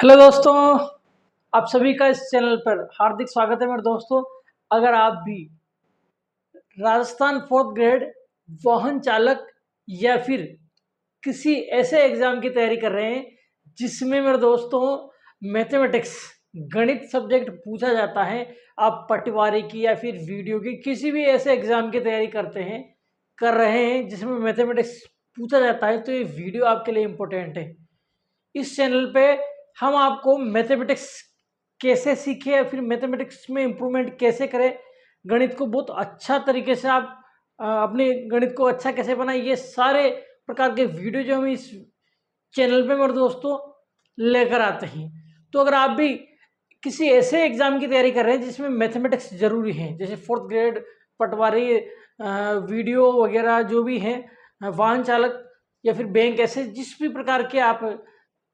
Hello दोस्तों, आप सभी का इस चैनल पर हार्दिक स्वागत है मेरे दोस्तों। अगर आप भी राजस्थान फोर्थ ग्रेड वाहन चालक या फिर किसी ऐसे एग्जाम की तैयारी कर रहे हैं जिसमें मेरे दोस्तों मैथमेटिक्स गणित सब्जेक्ट पूछा जाता है, आप पटवारी की या फिर वीडियो की किसी भी ऐसे एग्जाम की तैयारी कर रहे हैं जिसमें मैथमेटिक्स पूछा जाता है, तो ये वीडियो आपके लिए इम्पोर्टेंट है। इस चैनल पे हम आपको मैथमेटिक्स कैसे सीखे या फिर मैथमेटिक्स में इम्प्रूवमेंट कैसे करें, गणित को बहुत अच्छा तरीके से आप अपने गणित को अच्छा कैसे बनाए, ये सारे प्रकार के वीडियो जो हम इस चैनल पे मेरे दोस्तों लेकर आते हैं। तो अगर आप भी किसी ऐसे एग्जाम की तैयारी कर रहे हैं जिसमें मैथमेटिक्स जरूरी है, जैसे फोर्थ ग्रेड, पटवारी, वीडियो वगैरह जो भी हैं, वाहन चालक या फिर बैंक, ऐसे जिस भी प्रकार के आप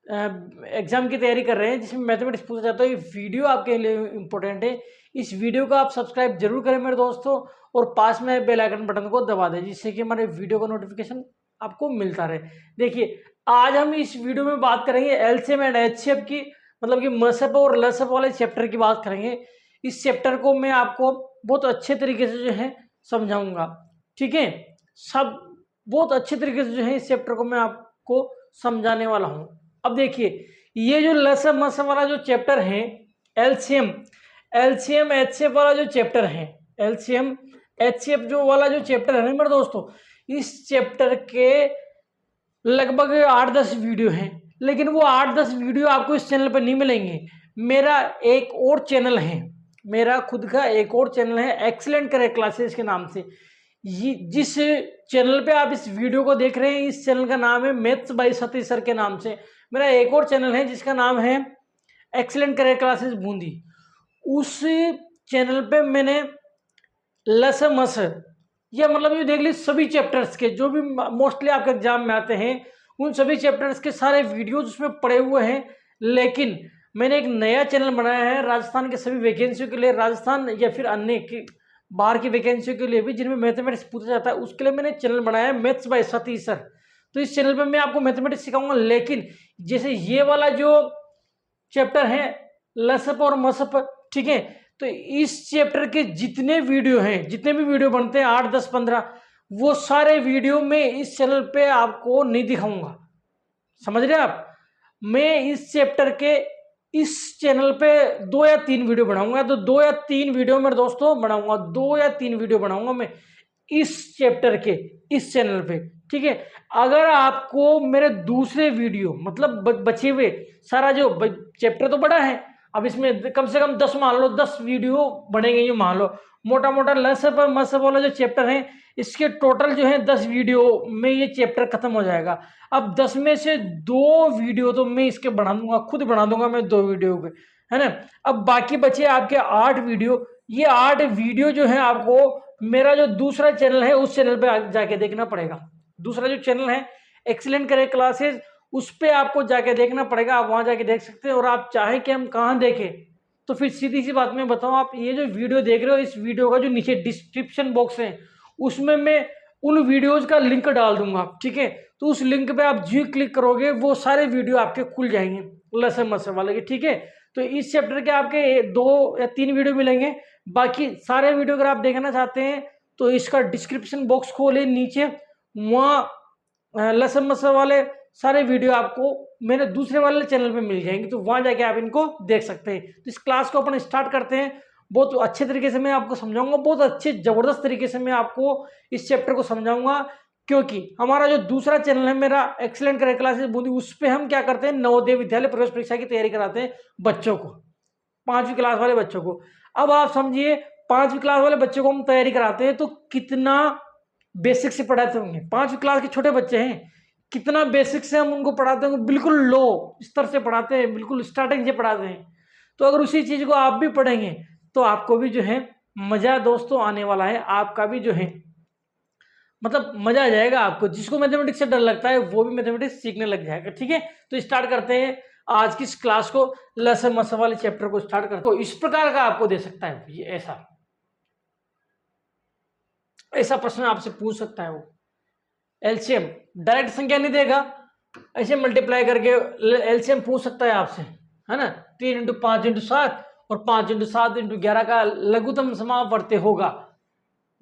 एग्जाम की तैयारी कर रहे हैं जिसमें मैथमेटिक्स पूछा जाता है, ये वीडियो आपके लिए इम्पोर्टेंट है। इस वीडियो को आप सब्सक्राइब जरूर करें मेरे दोस्तों, और पास में बेल आइकन बटन को दबा दें जिससे कि हमारे वीडियो का नोटिफिकेशन आपको मिलता रहे। देखिए, आज हम इस वीडियो में बात करेंगे एलसीएम एंड एचसीएफ की, मतलब कि मसअप और लसअप वाले चैप्टर की बात करेंगे। इस चैप्टर को मैं आपको बहुत अच्छे तरीके से जो है समझाऊंगा, ठीक है। सब बहुत अच्छे तरीके से जो है इस चैप्टर को मैं आपको समझाने वाला हूँ। अब देखिए, ये जो लसअप मसअप वाला जो चैप्टर है, एलसीएम एलसीएम एचसीएफ वाला जो चैप्टर है, एलसीएम एचसीएफ जो वाला जो चैप्टर है ना मेरे दोस्तों, इस चैप्टर के लगभग 8-10 वीडियो हैं, लेकिन वो 8-10 वीडियो आपको इस चैनल पर नहीं मिलेंगे। मेरा एक और चैनल है, मेरा खुद का एक और चैनल है एक्सीलेंट करे क्लासेस के नाम से। ये जिस चैनल पे आप इस वीडियो को देख रहे हैं, इस चैनल का नाम है मैथ्स बाय सतीश सर के नाम से। मेरा एक और चैनल है जिसका नाम है एक्सीलेंट करे क्लासेस बूंदी। उस चैनल पे मैंने लस मस, या मतलब ये देख लीजिए सभी चैप्टर्स के जो भी मोस्टली आपके एग्जाम में आते हैं, उन सभी चैप्टर्स के सारे वीडियोज उसमें पड़े हुए हैं। लेकिन मैंने एक नया चैनल बनाया है राजस्थान के सभी वैकेंसियों के लिए, राजस्थान या फिर अन्य की बाहर की वैकेंसियों के लिए भी जिनमें मैथमेटिक्स पूछा जाता है, उसके लिए मैंने चैनल बनाया है मैथ्स बाय सतीश सर। तो इस चैनल पे मैं आपको मैथमेटिक्स सिखाऊंगा, लेकिन जैसे ये वाला जो चैप्टर है लसअप और मसअप, ठीक है, तो इस चैप्टर के जितने वीडियो हैं, जितने भी वीडियो बनते हैं 8, 10, 15, वो सारे वीडियो में इस चैनल पे आपको नहीं दिखाऊंगा। समझ रहे हैं आप? मैं इस चैप्टर के इस चैनल पे 2 या 3 वीडियो बनाऊंगा, तो 2 या 3 वीडियो मेरे दोस्तों बनाऊंगा, 2 या 3 वीडियो बनाऊंगा मैं इस चैप्टर के इस चैनल पे, ठीक है। अगर आपको मेरे दूसरे वीडियो मतलब बचे हुए सारा जो चैप्टर तो बड़ा है, अब इसमें कम से कम 10 मान लो, 10 वीडियो बनेंगे, ये मान लो मोटा मोटा लसअप और मसअप वाला जो चैप्टर है, इसके टोटल जो है 10 वीडियो में ये चैप्टर खत्म हो जाएगा। अब 10 में से 2 वीडियो तो मैं इसके बना दूंगा, खुद बना दूंगा मैं 2 वीडियो के, है ना। अब बाकी बचे आपके 8 वीडियो। ये 8 वीडियो जो है आपको मेरा जो दूसरा चैनल है उस चैनल पे जाके देखना पड़ेगा। दूसरा जो चैनल है एक्सीलेंट करे क्लासेस, उस पे आपको जाके देखना पड़ेगा, आप वहां जाके देख सकते हैं। और आप चाहें कि हम कहाँ देखें, तो फिर सीधी सी बात मैं बताऊं, आप ये जो वीडियो देख रहे हो, इस वीडियो का जो नीचे डिस्क्रिप्शन बॉक्स है उसमें मैं उन वीडियोज का लिंक डाल दूंगा, ठीक है। तो उस लिंक पे आप जी क्लिक करोगे, वो सारे वीडियो आपके खुल जाएंगे लसअप मसअप वाले के, ठीक है। तो इस चैप्टर के आपके 2 या 3 वीडियो मिलेंगे। बाकी सारे वीडियो अगर आप देखना चाहते हैं तो इसका डिस्क्रिप्शन बॉक्स खोले नीचे, वहाँ लसअप मसअप वाले सारे वीडियो आपको मेरे दूसरे वाले चैनल पे मिल जाएंगे, तो वहां जाके आप इनको देख सकते हैं। तो इस क्लास को अपन स्टार्ट करते हैं। बहुत अच्छे तरीके से मैं आपको समझाऊंगा, बहुत अच्छे जबरदस्त तरीके से मैं आपको इस चैप्टर को समझाऊंगा, क्योंकि हमारा जो दूसरा चैनल है मेरा एक्सीलेंट करे क्लासेस बूंदी, उस पर हम क्या करते हैं, नवोदय विद्यालय प्रवेश परीक्षा की तैयारी कराते हैं बच्चों को, 5वीं क्लास वाले बच्चों को। अब आप समझिए, 5वीं क्लास वाले बच्चों को हम तैयारी कराते हैं तो कितना बेसिक से पढ़ाते होंगे। 5वीं क्लास के छोटे बच्चे हैं, कितना बेसिक से हम उनको पढ़ाते होंगे, बिल्कुल लो स्तर से पढ़ाते हैं, बिल्कुल स्टार्टिंग से पढ़ाते हैं। तो अगर उसी चीज को आप भी पढ़ेंगे तो आपको भी जो है मजा दोस्तों आने वाला है, आपका भी जो है मतलब मजा आ जाएगा। आपको जिसको मैथमेटिक्स से डर लगता है वो भी मैथमेटिक्स सीखने लग जाएगा, ठीक है। तो स्टार्ट करते हैं आज की इस क्लास को, लसअप मसअप वाले चैप्टर को स्टार्ट करते हैं। तो इस प्रकार का आपको दे सकता है, ये ऐसा ऐसा प्रश्न आपसे पूछ सकता है वो। एलसीएम डायरेक्ट संख्या नहीं देगा, ऐसे मल्टीप्लाई करके एलसीएम पूछ सकता है आपसे। है ना, 3 इंटू 5 इंटू 7 और 5 इंटू 7 इंटू 11 का लघुत्तम समावर्त्य होगा।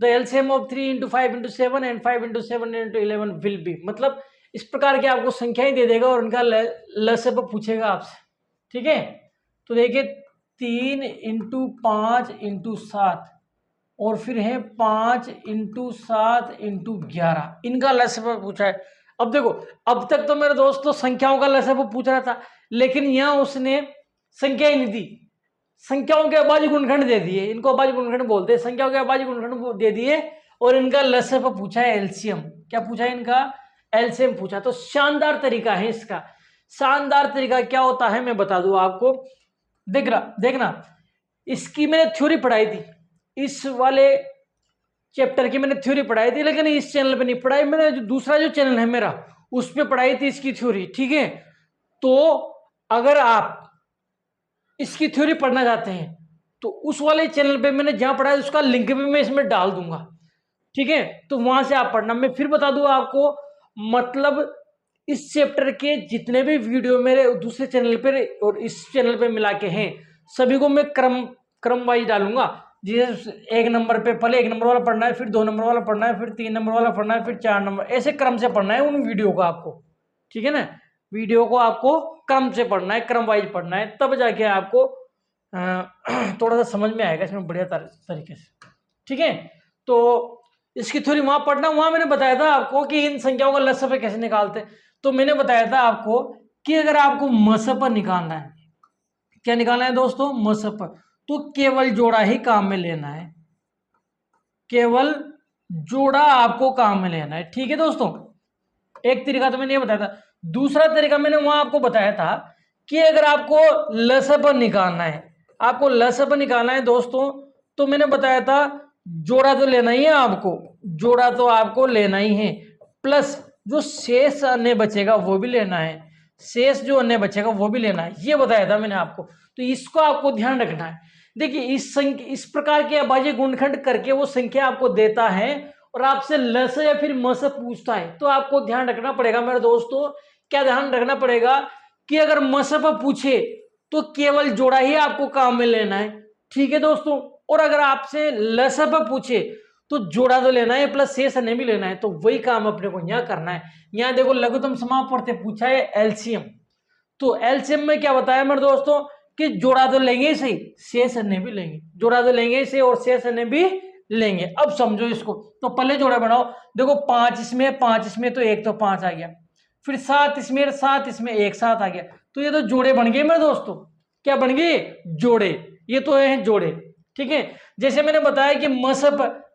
The LCM of 3 into 5 into 7 and 5 into 7 into 11 will be, मतलब इस प्रकार की आपको संख्याएं दे देगा और उनका लसब पूछेगा आपसे। ठीक है, तो देखिए 3 इंटू 5 इंटू 7 और फिर है 5 इंटू 7 इंटू 11, इनका लसब पूछा है। अब देखो, अब तक तो मेरे दोस्तों संख्याओं का लसब पूछ रहा था, लेकिन यहां उसने संख्या ही नहीं दी, संख्याओं के अभाज्य गुणनखंड दे दिए, इनको अभाज्य गुणनखंड बोलते हैं, संख्याओं के अभाज्य गुणनखंड दे दिए और इनका लसब पूछा है, एलसीएम। क्या पूछा है? इनका एलसीएम पूछा। तो शानदार तरीका है इसका। शानदार तरीका क्या होता है मैं बता दूं आपको। देखना इसकी मैंने थ्योरी पढ़ाई थी, इस वाले चैप्टर की मैंने थ्योरी पढ़ाई थी, लेकिन इस चैनल पे नहीं पढ़ाई मैंने, जो दूसरा जो चैनल है मेरा उस पे पढ़ाई थी इसकी थ्योरी। ठीक है, तो अगर आप इसकी थ्योरी पढ़ना चाहते हैं तो उस वाले चैनल पे मैंने जहां पढ़ा है उसका लिंक भी मैं इसमें डाल दूंगा। ठीक है, तो वहां से आप पढ़ना। मैं फिर बता दूं आपको, मतलब इस चैप्टर के जितने भी वीडियो मेरे दूसरे चैनल पे और इस चैनल पे मिला के हैं, सभी को मैं क्रम वाइज डालूंगा। जैसे 1 नंबर पे पहले 1 नंबर वाला पढ़ना है, फिर 2 नंबर वाला पढ़ना है, फिर 3 नंबर वाला पढ़ना है, फिर 4 नंबर, ऐसे क्रम से पढ़ना है उन वीडियो को आपको। ठीक है ना, वीडियो को आपको क्रम से पढ़ना है, क्रम वाइज पढ़ना है, तब जाके आपको थोड़ा सा समझ में आएगा इसमें बढ़िया तरीके से। ठीक है, तो इसकी थ्योरी वहां पढ़ना, वहां मैंने बताया था आपको कि इन संख्याओं का लसब कैसे निकालते। तो मैंने बताया था आपको कि अगर आपको मसब निकालना है, क्या निकालना है दोस्तों? मसब, तो केवल जोड़ा ही काम में लेना है, केवल जोड़ा आपको काम में लेना है। ठीक है दोस्तों, एक तरीका तो मैंने ये बताया था। दूसरा तरीका मैंने वहां आपको बताया था कि अगर आपको लसब निकालना है, आपको लसब निकालना है दोस्तों, तो मैंने बताया था जोड़ा तो लेना ही है आपको, जोड़ा तो आपको लेना ही है, प्लस जो शेष अन्य बचेगा वो भी लेना है, शेष जो अन्य बचेगा वो भी लेना है, ये बताया था मैंने आपको। तो इसको आपको ध्यान रखना है। देखिए इस प्रकार के अभाज्य गुणनखंड करके वो संख्या आपको देता है और आपसे लस या फिर मस पूछता है, तो आपको ध्यान रखना पड़ेगा मेरे दोस्तों। क्या ध्यान रखना पड़ेगा कि अगर मसब पूछे तो केवल जोड़ा ही आपको काम में लेना है। ठीक है दोस्तों, और अगर आपसे लसब पूछे तो जोड़ा तो लेना है प्लस शेष अन्य भी लेना है। तो वही काम अपने को यहाँ करना है। यहाँ देखो लघुत्तम समावर्त्य पूछा है एलसीएम, तो एलसीएम में क्या बताया मेरे दोस्तों कि जोड़ा तो लेंगे ही सही, शेष अन्य भी लेंगे, जोड़ा तो लेंगे ही सही और शेष अन्य भी लेंगे। अब समझो इसको, तो पहले जोड़ा बनाओ। देखो 5 इसमें 5 इसमें, तो 1 तो 5 आ गया, फिर 7 इसमें 7 इसमें 1 7 आ गया, तो ये तो जोड़े बन गए मेरे दोस्तों। क्या बन गए? जोड़े, ये तो है जोड़े। ठीक है, जैसे मैंने बताया कि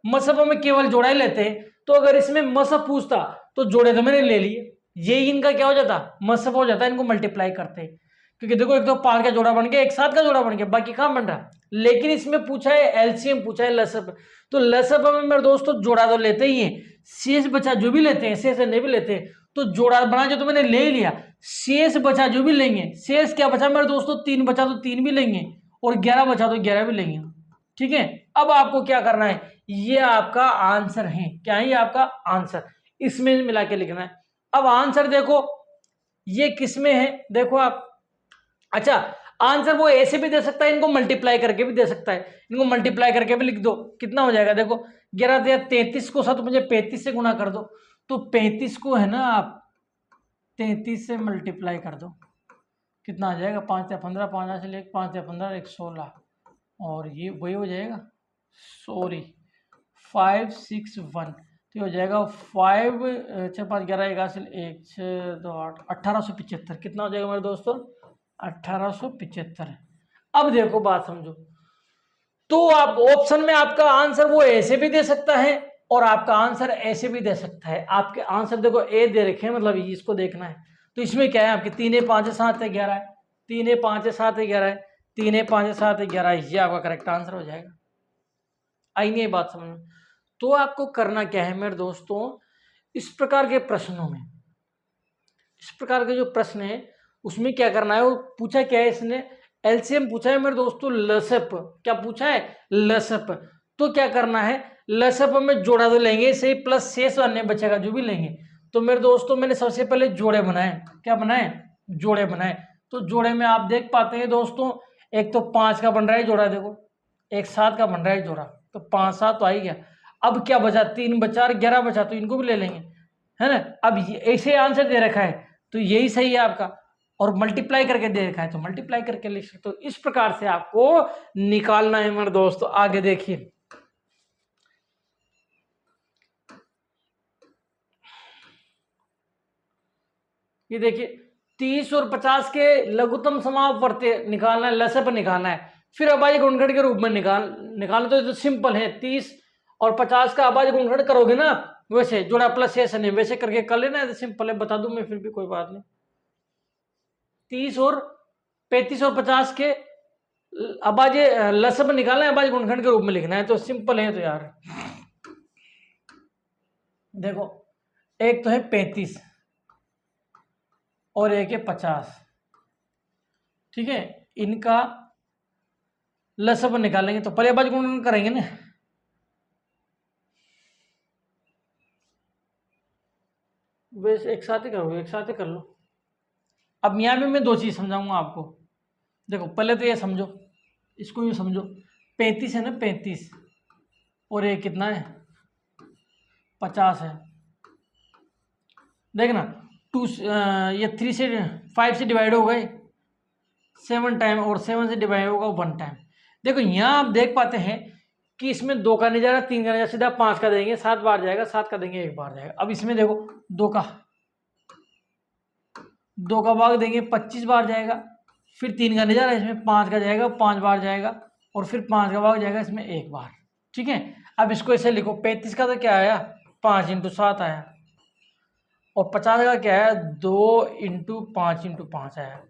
मसब में केवल जोड़ा ही लेते हैं, तो अगर इसमें मसब पूछता तो जोड़े तो मैंने ले लिए, ये इनका क्या हो जाता? मसब हो जाता है। इनको मल्टीप्लाई करते हैं, क्योंकि देखो एक तो 5 का जोड़ा बन गया, एक 7 का जोड़ा बन गया, बाकी कहां बन रहा। लेकिन इसमें पूछा है एलसीएम, पूछा है लसब, तो लसब में मेरे दोस्तों जोड़ा तो लेते ही हैं, शेष बचा जो भी लेते हैं, शेष अन्य भी लेते हैं। तो जोड़ा बना जो तो मैंने ले ही लिया, शेष बचा जो भी लेंगे, शेष क्या बचा मेरे दोस्तों? 3 बचा तो 3 भी लेंगे और 11 बचा तो 11 भी लेंगे। ठीक है, अब आपको क्या करना है, ये आपका आंसर है। क्या है? ये आपका आंसर, इसमें मिला के लिखना है। अब आंसर देखो ये किसमें है, देखो आप। अच्छा, आंसर वो ऐसे भी दे सकता है, इनको मल्टीप्लाई करके भी दे सकता है, इनको मल्टीप्लाई करके भी लिख दो। कितना हो जाएगा देखो, 11 दिया 33 को 7 मुझे 35 से गुना कर दो, तो 35 को है ना आप 33 से मल्टीप्लाई कर दो, कितना आ जाएगा? 5 या 15, 5 से 5 या 15 1 16, और ये वही हो जाएगा, सॉरी 5 6 1, तो हो जाएगा 5 6 5 11 1 6 2 8 1875। कितना हो जाएगा मेरे दोस्तों? 1875। अब देखो बात समझो, तो आप ऑप्शन में आपका आंसर वो ऐसे भी दे सकता है और आपका आंसर ऐसे भी दे सकता है। आपके आंसर देखो ए दे रखे हैं, मतलब इसको देखना है। तो इसमें क्या है आपके 3 5 7 11 है, 3 5 7 11 है, 3 5 7 11, ये आपका करेक्ट आंसर हो जाएगा। आई नहीं बात समझ में? तो आपको करना क्या है मेरे दोस्तों, इस प्रकार के प्रश्नों में, इस प्रकार के जो प्रश्न है उसमें क्या करना है, वो पूछा क्या है इसने, एलसीएम पूछा है मेरे दोस्तों, लसप। क्या पूछा है? लसप। तो क्या करना है, लसप में जोड़ा तो लेंगे सही, प्लस शेष अन्य बचेगा जो भी लेंगे। तो मेरे दोस्तों मैंने सबसे पहले जोड़े बनाए। क्या बनाए? जोड़े बनाए। तो जोड़े में आप देख पाते हैं दोस्तों, एक तो 5 का बन रहा है जोड़ा, देखो एक 7 का बन रहा है जोड़ा, तो 5 7 तो आ ही गया। अब क्या बचा, 3 बचा और 11 बचा, तो इनको भी ले लेंगे, है ना। अब ऐसे आंसर दे रखा है तो यही सही है आपका, और मल्टीप्लाई करके दे रखा है तो मल्टीप्लाई करके लिख सकते हो। इस प्रकार से आपको निकालना है मेरे दोस्तों। आगे देखिए, ये देखिए 30 और 50 के लघुत्तम समापवर्ती निकालना है, लसप निकालना है, फिर अभाज्य गुणनखंड के रूप में निकालना। तो सिंपल है, 30 और 50 का अभाज्य गुणनखंड करोगे ना, वैसे जोड़ा प्लस शेष नहीं, वैसे करके कर लेना है, सिंपल है, बता दूं मैं, फिर भी कोई बात नहीं। 30 और 35 और 50 के अभाज्य लसप निकालना है, अभाज्य गुणनखंड के रूप में लिखना है, तो सिंपल है। तो यार देखो, एक तो है 35 और एक है 50, ठीक है, इनका लसप निकालेंगे तो पहले अभाज्य गुणनखंड करेंगे ना। वैसे एक साथ ही करोगे, एक साथ ही कर लो। अब यहाँ भी मैं दो चीज समझाऊंगा आपको। देखो पहले तो ये समझो, इसको भी समझो, 35 है ना, 35 और ये कितना है, 50 है। देखना, 2 ये 3 से 5 से डिवाइड हो गए 7 टाइम, और 7 से डिवाइड होगा 1 टाइम। देखो यहाँ आप देख पाते हैं कि इसमें 2 का नहीं जा रहा, 3 का नहीं जा रहा, सीधा 5 का देंगे, 7 बार जाएगा, 7 का देंगे, 1 बार जाएगा। अब इसमें देखो 2 का भाग देंगे, 25 बार जाएगा, फिर 3 का नहीं जा रहा, इसमें 5 का जाएगा, 5 बार जाएगा, और फिर 5 का भाग जाएगा इसमें 1 बार, ठीक है। अब इसको ऐसे लिखो, 35 का तो क्या आया, 5 × 7 आया, और 50 का क्या है, 2 × 5 × 5 आया,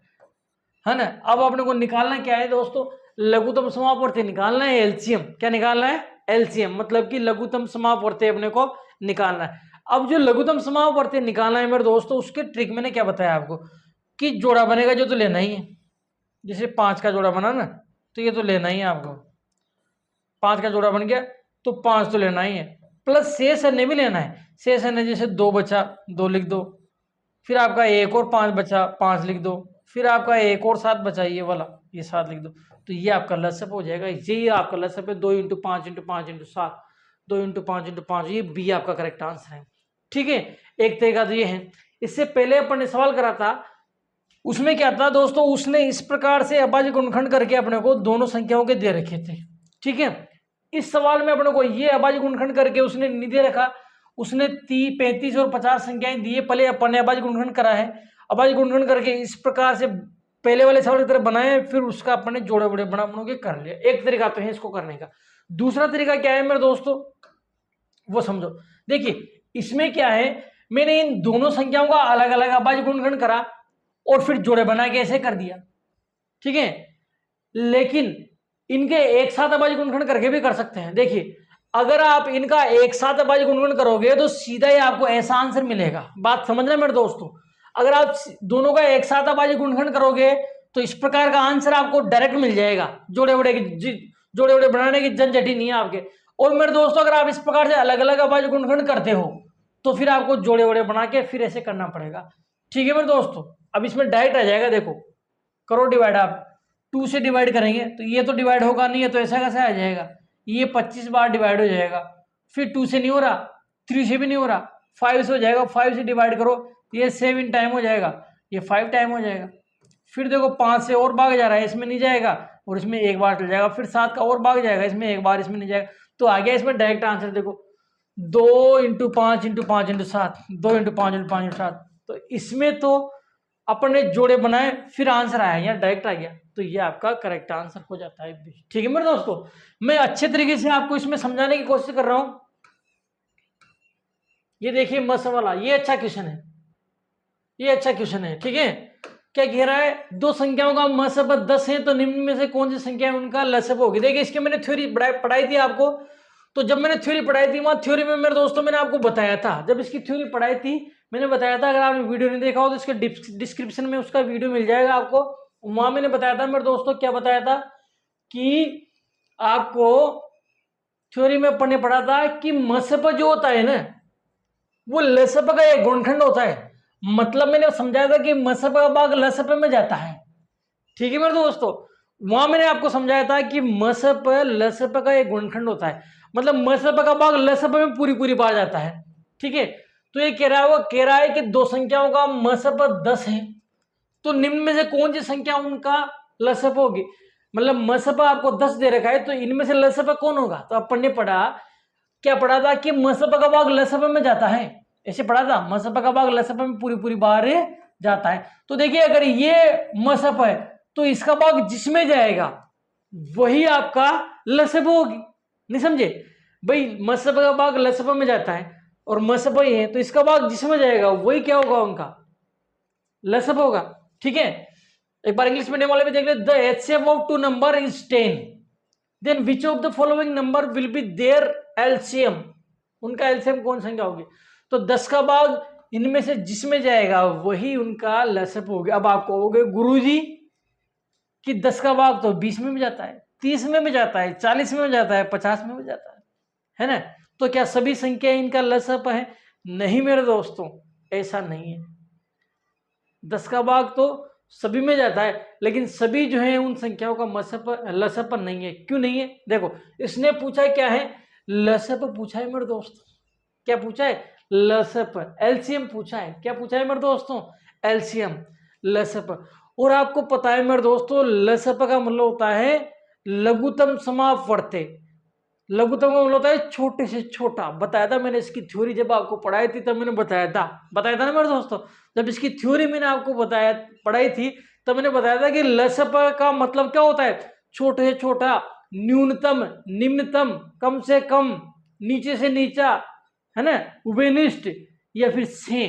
है ना। अब अपने को निकालना क्या है दोस्तों, लघुत्तम समापवर्ती निकालना है, एलसीएम। क्या निकालना है, एलसीएम, मतलब कि लघुत्तम समापवर्ती अपने को निकालना है। अब जो लघुत्तम समापवर्ती निकालना है मेरे दोस्तों, उसके ट्रिक मैंने क्या बताया आपको, कि जोड़ा बनेगा जो तो लेना ही है। जैसे 5 का जोड़ा बना ना, तो ये तो लेना ही है आपको, 5 का जोड़ा बन गया तो 5 तो लेना ही है, प्लस शेष अन्य भी लेना है। शेष अन्य जैसे 2 बचा, 2 लिख दो, फिर आपका 1 और 5 बचा, 5 लिख दो, फिर आपका 1 और 7 बचा, ये वाला, ये 7 लिख दो, तो ये आपका लसप हो जाएगा। यही आपका लसप है, 2 × 5 × 5 × 7, 2 × 5 × 5, ये बी आपका करेक्ट आंसर है, ठीक है। एक तरीका तो ये है। इससे पहले अपन ने सवाल करा था, उसमें क्या था दोस्तों, उसने इस प्रकार से अभाज्य गुणनखंड करके अपने को दोनों संख्याओं के दे रखे थे, ठीक है। इस सवाल में अपने को ये अभाज्य गुणनखंड करके उसने नहीं दे रखा, उसने 35 और 50 संख्याएं दी है, पहले अपन ने अभाज्य गुणनखंड करा है, अभाज्य गुणनखंड करके इस प्रकार से पहले वाले सवाल की तरह बनाए, फिर उसका अपन ने जोड़े बड़े बना के कर लिया। एक तरीका तो है इसको करने का। दूसरा तरीका क्या है मेरे दोस्तों, वो समझो। देखिए इसमें क्या है, मैंने इन दोनों संख्याओं का अलग अलग अभाज्य गुणनखंड करा और फिर जोड़े बना के ऐसे कर दिया, ठीक है। लेकिन इनके एक साथ अभाज्य गुणनखंड करके भी कर सकते हैं। देखिए अगर आप इनका एक साथ अभाज्य गुणनखंड करोगे तो सीधा ही आपको ऐसा आंसर मिलेगा। बात समझना मेरे दोस्तों, अगर आप दोनों का एक साथ अभाज्य गुणनखंड करोगे तो इस प्रकार का आंसर आपको डायरेक्ट मिल जाएगा, जोड़े बड़े बनाने की झंझट ही नहीं है आपके। और मेरे दोस्तों अगर आप इस प्रकार से अलग अलग अभाज्य गुणनखंड करते हो तो फिर आपको जोड़े बड़े बना के फिर ऐसे करना पड़ेगा, ठीक है मेरे दोस्तों। अब इसमें डायरेक्ट आ जाएगा, देखो करो डिवाइड, आप 2 से डिवाइड करेंगे तो ये तो डिवाइड होगा नहीं है, तो ऐसा कैसे आ जाएगा, ये 25 बार डिवाइड हो जाएगा, फिर 2 से नहीं हो रहा, 3 से भी नहीं हो रहा, 5 से हो जाएगा, 5 से डिवाइड करो, ये 7 टाइम हो जाएगा, ये 5 टाइम हो जाएगा, फिर देखो 5 से और भाग जा रहा है, इसमें नहीं जाएगा, और इसमें 1 बार चल जाएगा, फिर 7 का और भाग जाएगा, इसमें 1 बार, इसमें नहीं जाएगा, तो आ गया इसमें डायरेक्ट आंसर। देखो 2 × 5 × 5 × 7, 2 × 5 × 5 × 7, तो इसमें तो अपन ने जोड़े बनाए फिर आंसर आया, यहाँ डायरेक्ट आ गया, तो ये आपका करेक्ट आंसर हो जाता है, ठीक है मेरे दोस्तों। मैं अच्छे तरीके से आपको इसमें समझाने की कोशिश कर रहा हूं। ये देखिए मस वाला, ये अच्छा क्वेश्चन है, ये अच्छा क्वेश्चन है, ठीक है। क्या कह रहा है, दो संख्याओं का महसब 10 है तो निम्न में से कौन सी संख्या उनका लसब होगी। देखिए इसके मैंने थ्योरी पढ़ाई थी आपको, तो जब मैंने थ्योरी पढ़ाई थी वहां थ्योरी में मेरे दोस्तों मैंने आपको बताया था, जब इसकी थ्योरी पढ़ाई थी मैंने बताया था, अगर आपने वीडियो नहीं देखा हो तो इसके डिस्क्रिप्शन में उसका वीडियो मिल जाएगा आपको। वहां मैंने बताया था मेरे दोस्तों, क्या बताया था कि आपको थ्योरी में पढ़ने पड़ा था कि मसब जो होता है ना वो लसब का एक गुणखंड होता है। मतलब मैंने समझाया था कि मसब का भाग लसब में जाता है, ठीक है मेरे दोस्तों, वहां मैंने आपको समझाया था कि मसप लसप का एक गुणनखंड होता है, मतलब मसप का भाग लसप में पूरी पूरी बार जाता है। ठीक है, तो ये कह रहा है कि दो संख्याओं का मसप 10 है, तो निम्न में से कौन सी संख्या उनका लसप होगी। मतलब मसप आपको 10 दे रखा है, तो इनमें से लसप कौन होगा। तो अपन ने पढ़ा, क्या पढ़ा था कि मसप का भाग लसप में जाता है, ऐसे पढ़ा था, मसप का भाग लसप में पूरी पूरी बार जाता है। तो देखिए अगर ये मसप है तो इसका भाग जिसमें जाएगा वही आपका लसप होगी। नहीं समझे भाई, मसप का भाग लसप में जाता है और मसप ही है, तो इसका भाग जिसमें जाएगा वही क्या होगा, उनका लसप होगा। ठीक है, एक बार इंग्लिश मीडियम वाले भी देख ले, the HCF of two number is 10, then which of the following number will be their LCM, उनका एलसीएम कौन संख्या होगी। तो 10 का भाग इनमें से जिसमें जाएगा वही उनका लसप होगा। अब आप कहोगे गुरुजी कि 10 का भाग तो 20 में भी जाता है, 30 में भी जाता है, 40 में भी जाता है, 50 में भी जाता है ना, तो क्या सभी संख्या इनका लसप है। नहीं मेरे दोस्तों, ऐसा नहीं है। 10 का भाग तो सभी में जाता है, लेकिन सभी जो है उन संख्याओं का मसप लसप नहीं है। क्यों नहीं है, देखो इसने पूछा क्या है, लसप पूछा है मेरे दोस्त। क्या पूछा है, लसप, एलसीएम पूछा है। क्या पूछा है मेरे दोस्तों, एलसीएम, लसप। और आपको पता है मेरे दोस्तों, लसप का मतलब होता है लघुतम समापवर्त्य। लघुतम का मतलब होता है छोटे से छोटा। बताया था मैंने इसकी थ्योरी, जब आपको पढ़ाई थी तब मैंने बताया था ना मेरे दोस्तों। जब इसकी थ्योरी मैंने आपको बताया, पढ़ाई थी, तब मैंने बताया था कि लसप का मतलब क्या होता है, छोटे से छोटा, न्यूनतम, निम्नतम, कम से कम, नीचे से नीचा, है ना, उभयनिष्ठ या फिर से,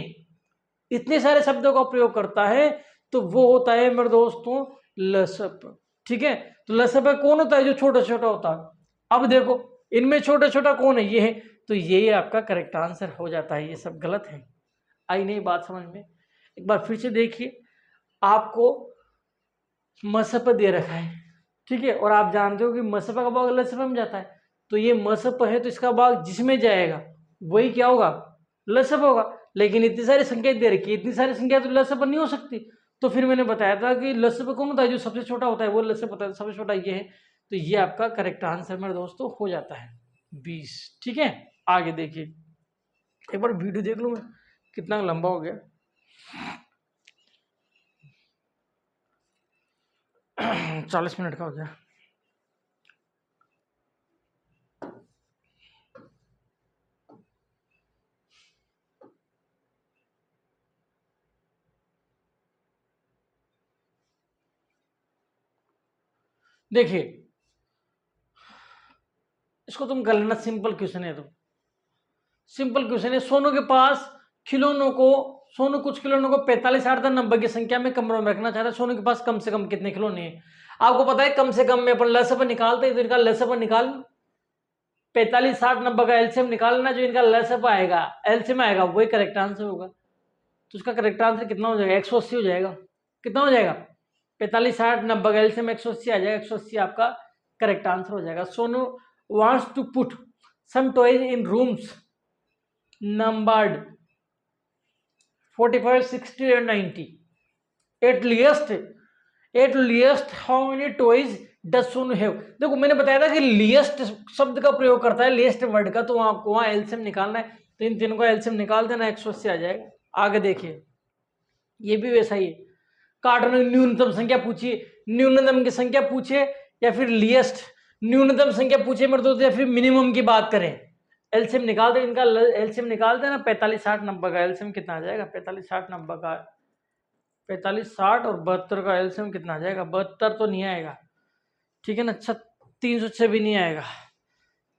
इतने सारे शब्दों का प्रयोग करता है, तो वो होता है मेरे दोस्तों लसप। ठीक है, तो लसप कौन होता है, जो छोटा छोटा होता है। अब देखो इनमें छोटा छोटा कौन है, ये है, तो ये आपका करेक्ट आंसर हो जाता है। ये सब गलत है। आई नहीं बात समझ में, एक बार फिर से देखिए, आपको मसप दे रखा है, ठीक है, और आप जानते हो कि मसप का भाग लसप में जाता है, तो ये मसप है, तो इसका भाग जिसमें जाएगा वही क्या होगा, लसप होगा। लेकिन इतनी सारी संख्या दे रखी है, इतनी सारी संख्या तो लसप नहीं हो सकती। तो फिर मैंने बताया था कि लसप कौन होता है, जो सबसे छोटा होता है वो लसप होता है, सबसे छोटा ये है। तो ये आपका करेक्ट आंसर मेरे दोस्तों हो जाता है 20। ठीक है, आगे देखिए, एक बार वीडियो देख लूँ मैं, कितना लंबा हो गया। 40 मिनट का हो गया। देखिए इसको तुम कर लेना, सिंपल क्वेश्चन है। तो सिंपल क्वेश्चन है, सोनू के पास खिलौनों को, सोनू कुछ खिलौनों को 45, 8 नंबर की संख्या में कमरों में रखना चाहता है। सोनू के पास कम से कम कितने खिलौने हैं। आपको पता है कम से कम में अपन लसप निकालते हैं, तो इनका लसप निकाल, 45, 60 नंबर का एलसीएम निकालना, जो इनका लसप आएगा, एलसीएम आएगा, वही करेक्ट आंसर होगा। तो उसका करेक्ट आंसर कितना हो जाएगा, 180 हो जाएगा। कितना हो जाएगा, 45, 60 नंबर का एलसीएम 180 आ जाएगा, 180 आपका करेक्ट आंसर हो जाएगा। Sonu wants to put some toys in rooms numbered 45, 60 and 90. At least how many toys does Sonu have? देखो मैंने बताया था कि लिएस्ट शब्द का प्रयोग करता है, लिएस्ट वर्ड का, तो आपको वहां एलसीएम निकालना है, तो इन तीनों का एलसीएम निकाल देना, 180 आ जाएगा। आगे देखिए, ये भी वैसा ही है। कार्टून में न्यूनतम संख्या पूछिए, न्यूनतम की संख्या पूछे, या फिर लिएस्ट न्यूनतम संख्या पूछे मेरे दोस्त, या फिर मिनिमम की बात करें, एलसीएम निकाल दे, इनका एलसीएम निकाल देना। 45, 60 नंबर का एलसीएम कितना आ जाएगा, 45, 60 नंबर का, 45, 60 और 72 का एलसीएम कितना आ जाएगा, 72 तो नहीं आएगा, ठीक है ना, 306 भी नहीं आएगा,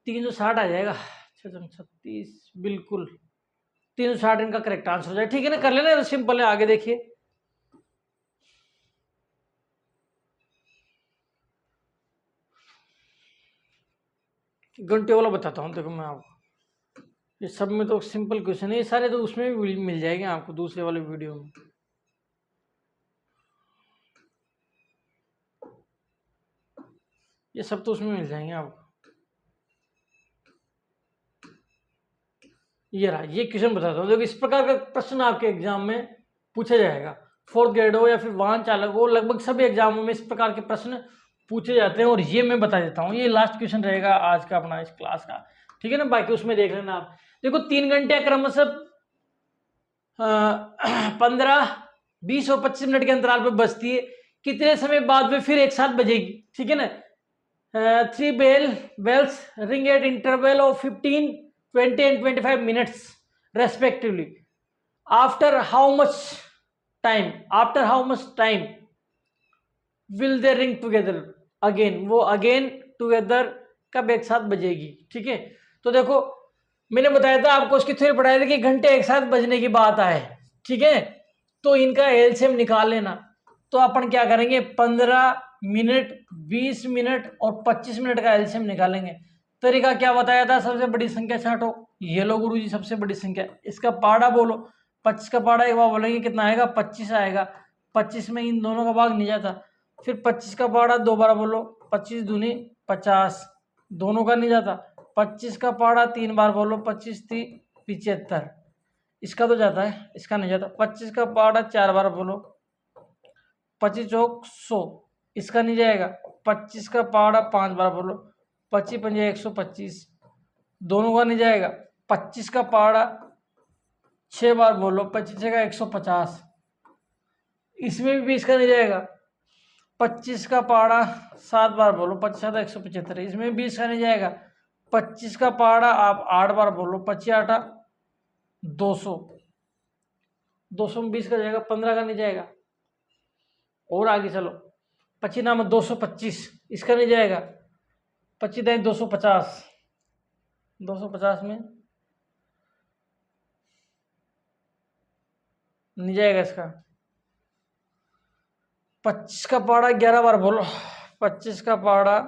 360 आ जाएगा, 36, बिल्कुल 360 इनका करेक्ट आंसर हो जाएगा। ठीक है ना, कर लेना, सिंपल है। आगे देखिए, घंटे वाला बताता हूँ, देखो मैं आपको, ये सब में तो सिंपल क्वेश्चन है, ये सारे तो उसमें भी मिल जाएंगे आपको दूसरे वाले वीडियो में। ये सब तो उसमें मिल जाएंगे आपको। ये रहा, ये क्वेश्चन बताता हूँ, देखो इस प्रकार का प्रश्न आपके एग्जाम में पूछा जाएगा। फोर्थ ग्रेड हो या फिर वाहन चालक हो, लगभग सभी एग्जामों में इस प्रकार के प्रश्न पूछे जाते हैं। और ये मैं बता देता हूँ, ये लास्ट क्वेश्चन रहेगा आज का अपना इस क्लास का, ठीक है ना। बाकी उसमें देख लेना आप। देखो 3 घंटे क्रमशः 15, 20 और 25 मिनट के अंतराल पर बजती है। कितने समय बाद में फिर एक साथ बजेगी, ठीक है ना। 3 bells ring at interval of 15, 20 and 25 minutes respectively. After how much time will they ring together again? वो again together कब एक साथ बजेगी, ठीक है। तो देखो मैंने बताया था आपको, उसकी थ्योरी पढ़ाया था कि घंटे एक साथ बजने की बात आए, ठीक है। तो इनका एलसीएम निकाल लेना। तो अपन क्या करेंगे, 15 मिनट, 20 मिनट और 25 मिनट का एलसीएम निकालेंगे। तरीका क्या बताया था, सबसे बड़ी संख्या छांटो। ये लो गुरुजी सबसे बड़ी संख्या, इसका पाड़ा बोलो। 25 का पाड़ा एक बार बोलेंगे कितना आएगा, 25 आएगा। 25 में इन दोनों का भाग नहीं जाता। फिर 25 का पाड़ा दो बार बोलो, 25 दूनी 50, दोनों का नहीं जाता। 25 का पाड़ा 3 बार बोलो, 25 3 75, इसका तो जाता है, इसका नहीं जाता। 25 का पाड़ा 4 बार बोलो, 25 चौक 100, इसका नहीं जाएगा। 25 का पाड़ा 5 बार बोलो, 25 पंजे 125, दोनों का नहीं जाएगा। 25 का पाड़ा 6 बार बोलो, 25 का 150, इसमें भी 20 का नहीं जाएगा। 25 का पाड़ा 7 बार बोलो, 25 का 175, इसमें 20 का नहीं जाएगा। 25 का पाड़ा आप 8 बार बोलो, 25 8 200, 200 में 20 का जाएगा, 15 का नहीं जाएगा। और आगे चलो, 25 नाम 225, इसका नहीं जाएगा। 25 दाई 250, 250 में नहीं जाएगा इसका। 25 का पाड़ा 11 बार बोलो, 25 का पाड़ा,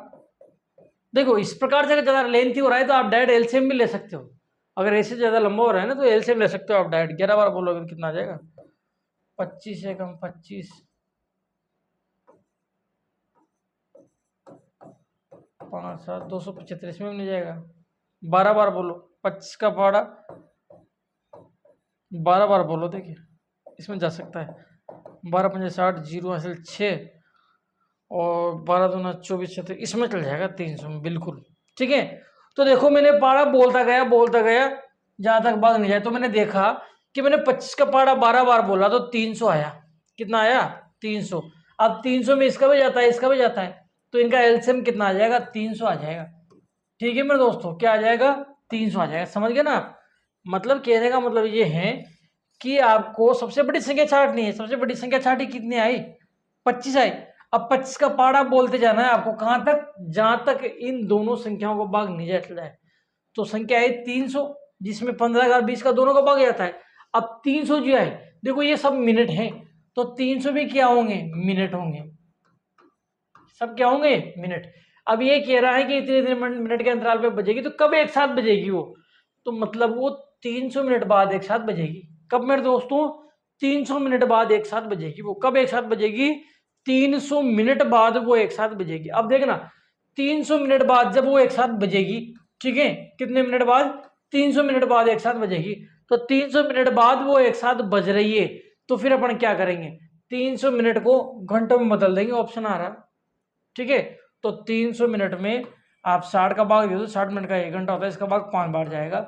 देखो इस प्रकार से अगर ज्यादा लेंथी हो रहा है तो आप डायरेक्ट एलसीएम भी ले सकते हो। अगर ऐसे ज्यादा लंबा हो रहा है ना तो एलसीएम ले सकते हो आप डायरेक्ट। 11 बार बोलो अगर कितना आ जाएगा, 25 से कम 25, 5 7 275, इसमें भी नहीं जाएगा। 12 बार बोलो, 25 का पाड़ा 12 बार बोलो, देखिए इसमें जा सकता है। 12 पंजे 60, 0 हासिल 6 और 12 दूना 24 36, इसमें चल जाएगा 300 में, बिल्कुल ठीक है। तो देखो मैंने पाड़ा बोलता गया जहां तक भाग नहीं जाए। तो मैंने देखा कि मैंने 25 का पाड़ा 12 बार बोला तो 300 आया। कितना आया, 300। अब 300 में इसका भी जाता है, इसका भी जाता है, तो इनका एलसीएम कितना आ जाएगा, 300 आ जाएगा। ठीक है मेरे दोस्तों, क्या आ जाएगा, 300 आ जाएगा। समझ गए ना आप। मतलब कहने का मतलब ये है कि आपको सबसे बड़ी संख्या छांटनी है। सबसे बड़ी संख्या छांटी, कितनी आई, 25 आई। अब 25 का पाड़ा बोलते जाना है आपको, कहां तक, जहां तक इन दोनों संख्याओं को भाग नहीं जाता है। तो संख्या है 300, जिसमें 15 का 20 का दोनों का भाग जाता है। अब 300 जो है, देखो ये सब मिनट है, तो 300 भी क्या होंगे, मिनट होंगे। सब क्या होंगे, मिनट। अब ये कह रहा है कि इतने इतने मिनट के अंतराल पे बजेगी, तो कब एक साथ बजेगी वो, तो मतलब वो 300 मिनट बाद एक साथ बजेगी। कब मेरे दोस्तों, 300 मिनट बाद एक साथ बजेगी वो। कब एक साथ बजेगी, 300 मिनट बाद वो एक साथ बजेगी। अब देखना, 300 मिनट बाद जब वो एक साथ बजेगी, ठीक है, कितने मिनट बाद, 300 मिनट बाद एक साथ बजेगी। तो 300 मिनट बाद वो एक साथ बज रही है, तो फिर अपन क्या करेंगे, 300 मिनट को घंटों में बदल देंगे, ऑप्शन आ रहा, ठीक है। तो 300 मिनट में आप 60 का भाग दे दो, 60 मिनट का 1 घंटा होता है, इसका भाग 5 बार जाएगा,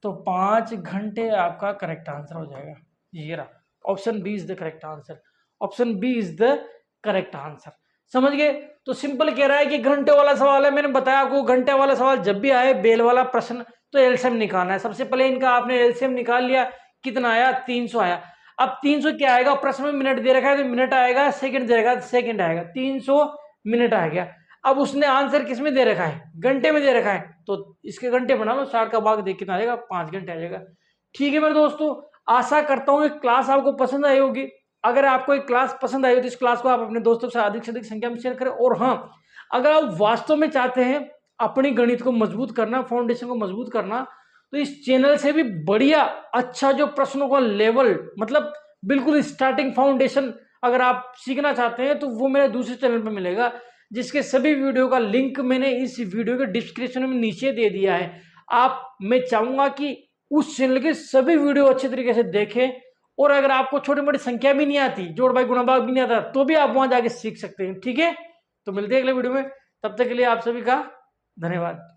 तो 5 घंटे आपका करेक्ट आंसर हो जाएगा। ये रहा, option B is the correct answer. Option B is the correct answer. समझ गए। तो सिंपल कह रहा है कि घंटे वाला सवाल है। मैंने बताया आपको, घंटे वाला सवाल जब भी आए, बेल वाला प्रश्न, तो एलसीएम निकालना है। सबसे पहले इनका आपने एलसीएम निकाल लिया, कितना आया, 300 आया। अब 300 क्या आएगा, प्रश्न में मिनट दे रखा है तो मिनट आएगा, सेकंड दे रखा है सेकंड आएगा, 300 मिनट आ गया। अब उसने आंसर किस में दे रखा है, घंटे में दे रखा है, तो इसके घंटे बना लो, 60 का भाग देख कितना आ जाएगा, 5 घंटे आ जाएगा। ठीक है मेरे दोस्तों, आशा करता हूँ कि क्लास आपको पसंद आई होगी। अगर आपको एक क्लास पसंद आई हो तो इस क्लास को आप अपने दोस्तों से अधिक संख्या में शेयर करें। और हाँ, अगर आप वास्तव में चाहते हैं अपनी गणित को मजबूत करना, फाउंडेशन को मजबूत करना, तो इस चैनल से भी बढ़िया अच्छा जो प्रश्नों का लेवल, मतलब बिल्कुल स्टार्टिंग फाउंडेशन अगर आप सीखना चाहते हैं तो वो मेरे दूसरे चैनल पर मिलेगा, जिसके सभी वीडियो का लिंक मैंने इस वीडियो के डिस्क्रिप्शन में नीचे दे दिया है। मैं चाहूंगा कि उस चैनल के सभी वीडियो अच्छे तरीके से देखें और अगर आपको छोटी मोटी संख्या भी नहीं आती, जोड़ भाग गुणा भाग भी नहीं आता, तो भी आप वहां जाके सीख सकते हैं। ठीक है, तो मिलते हैं अगले वीडियो में, तब तक के लिए आप सभी का धन्यवाद।